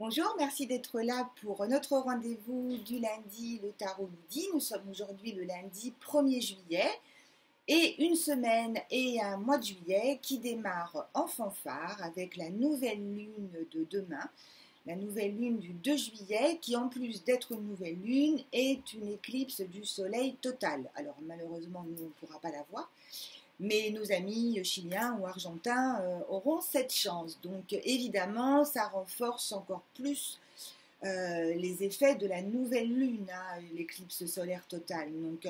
Bonjour, merci d'être là pour notre rendez-vous du lundi, le tarot nous dit. Nous sommes aujourd'hui le lundi 1er juillet et une semaine et un mois de juillet qui démarre en fanfare avec la nouvelle lune de demain, la nouvelle lune du 2 juillet qui en plus d'être une nouvelle lune est une éclipse du soleil totale. Alors malheureusement nous on ne pourra pas la voir. Mais nos amis chiliens ou argentins auront cette chance. Donc évidemment, ça renforce encore plus les effets de la nouvelle lune, hein, l'éclipse solaire totale. Donc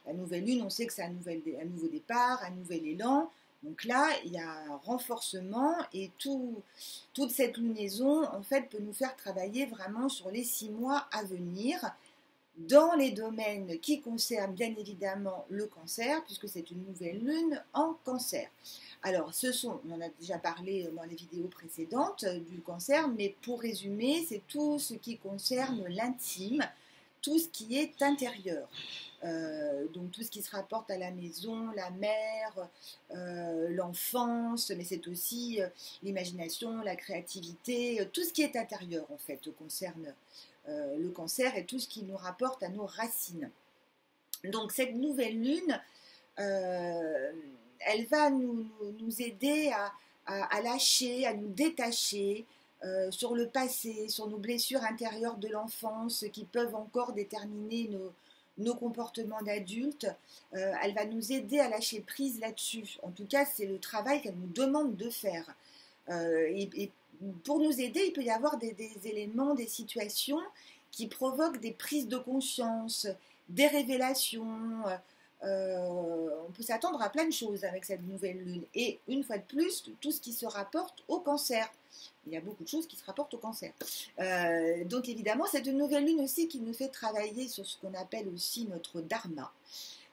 la nouvelle lune, on sait que c'est un nouveau départ, un nouvel élan. Donc là, il y a un renforcement et toute cette lunaison, en fait, peut nous faire travailler vraiment sur les 6 mois à venir dans les domaines qui concernent bien évidemment le cancer, puisque c'est une nouvelle lune en cancer. Alors, on en a déjà parlé dans les vidéos précédentes du cancer, mais pour résumer, c'est tout ce qui concerne l'intime, tout ce qui est intérieur. Donc tout ce qui se rapporte à la maison, la mère, l'enfance, mais c'est aussi l'imagination, la créativité, tout ce qui est intérieur en fait concerne le cancer et tout ce qui nous rapporte à nos racines. Donc cette nouvelle lune, elle va nous aider à lâcher, à nous détacher sur le passé, sur nos blessures intérieures de l'enfance qui peuvent encore déterminer nos comportements d'adultes. Elle va nous aider à lâcher prise là-dessus. En tout cas, c'est le travail qu'elle nous demande de faire. Et pour nous aider, il peut y avoir des éléments, des situations qui provoquent des prises de conscience, des révélations. On peut s'attendre à plein de choses avec cette nouvelle lune. Et une fois de plus, tout ce qui se rapporte au cancer. Il y a beaucoup de choses qui se rapportent au cancer. Donc évidemment, c'est une nouvelle lune aussi qui nous fait travailler sur ce qu'on appelle aussi notre dharma.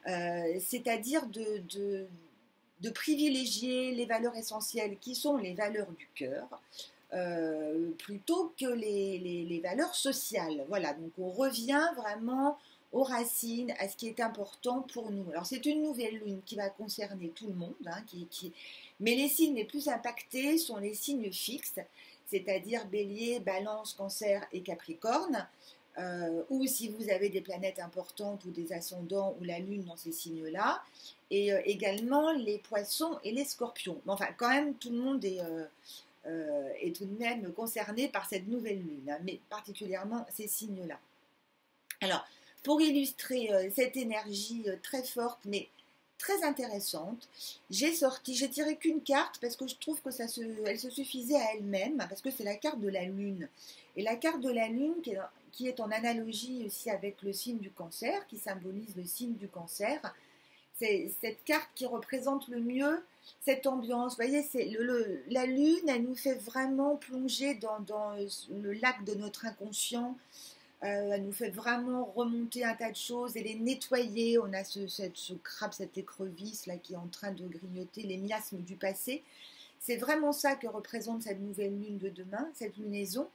C'est-à-dire de privilégier les valeurs essentielles qui sont les valeurs du cœur plutôt que les valeurs sociales. Voilà, donc on revient vraiment aux racines, à ce qui est important pour nous. Alors c'est une nouvelle lune qui va concerner tout le monde, hein, mais les signes les plus impactés sont les signes fixes, c'est-à-dire Bélier, Balance, Cancer et Capricorne, ou si vous avez des planètes importantes ou des ascendants ou la lune dans ces signes-là, et également les Poissons et les Scorpions. Mais enfin, quand même, tout le monde est tout de même concerné par cette nouvelle lune, hein, mais particulièrement ces signes-là. Alors, pour illustrer cette énergie très forte, mais très intéressante, j'ai tiré qu'une carte parce que je trouve que elle se suffisait à elle-même, parce que c'est la carte de la lune. Et la carte de la lune, qui est en analogie aussi avec le signe du cancer, qui symbolise le signe du cancer, c'est cette carte qui représente le mieux cette ambiance. Vous voyez, la lune, elle nous fait vraiment plonger dans le lac de notre inconscient. Elle nous fait vraiment remonter un tas de choses et les nettoyer. On a ce crabe, cette écrevisse là qui est en train de grignoter les miasmes du passé. C'est vraiment ça que représente cette nouvelle lune de demain, cette lunaison.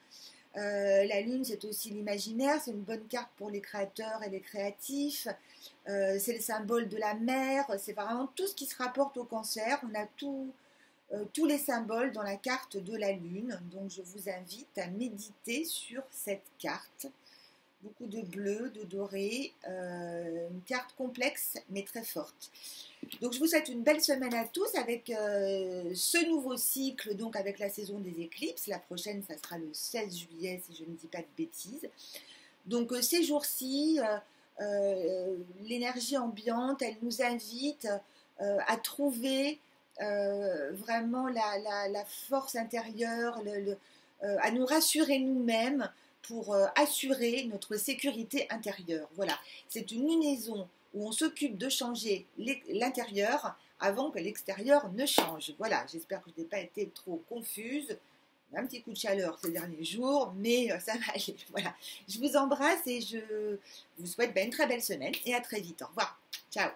La lune, c'est aussi l'imaginaire, c'est une bonne carte pour les créateurs et les créatifs. C'est le symbole de la mer, c'est vraiment tout ce qui se rapporte au cancer. On a tous les symboles dans la carte de la lune. Donc je vous invite à méditer sur cette carte. Beaucoup de bleu, de doré, une carte complexe mais très forte. Donc je vous souhaite une belle semaine à tous avec ce nouveau cycle, donc avec la saison des éclipses. La prochaine, ça sera le 16 juillet si je ne dis pas de bêtises. Donc ces jours-ci, l'énergie ambiante, elle nous invite à trouver vraiment la force intérieure, à nous rassurer nous-mêmes, pour assurer notre sécurité intérieure. Voilà, c'est une lunaison où on s'occupe de changer l'intérieur avant que l'extérieur ne change. Voilà, j'espère que je n'ai pas été trop confuse. Un petit coup de chaleur ces derniers jours, mais ça va aller. Voilà, je vous embrasse et je vous souhaite une très belle semaine et à très vite. Au revoir. Ciao.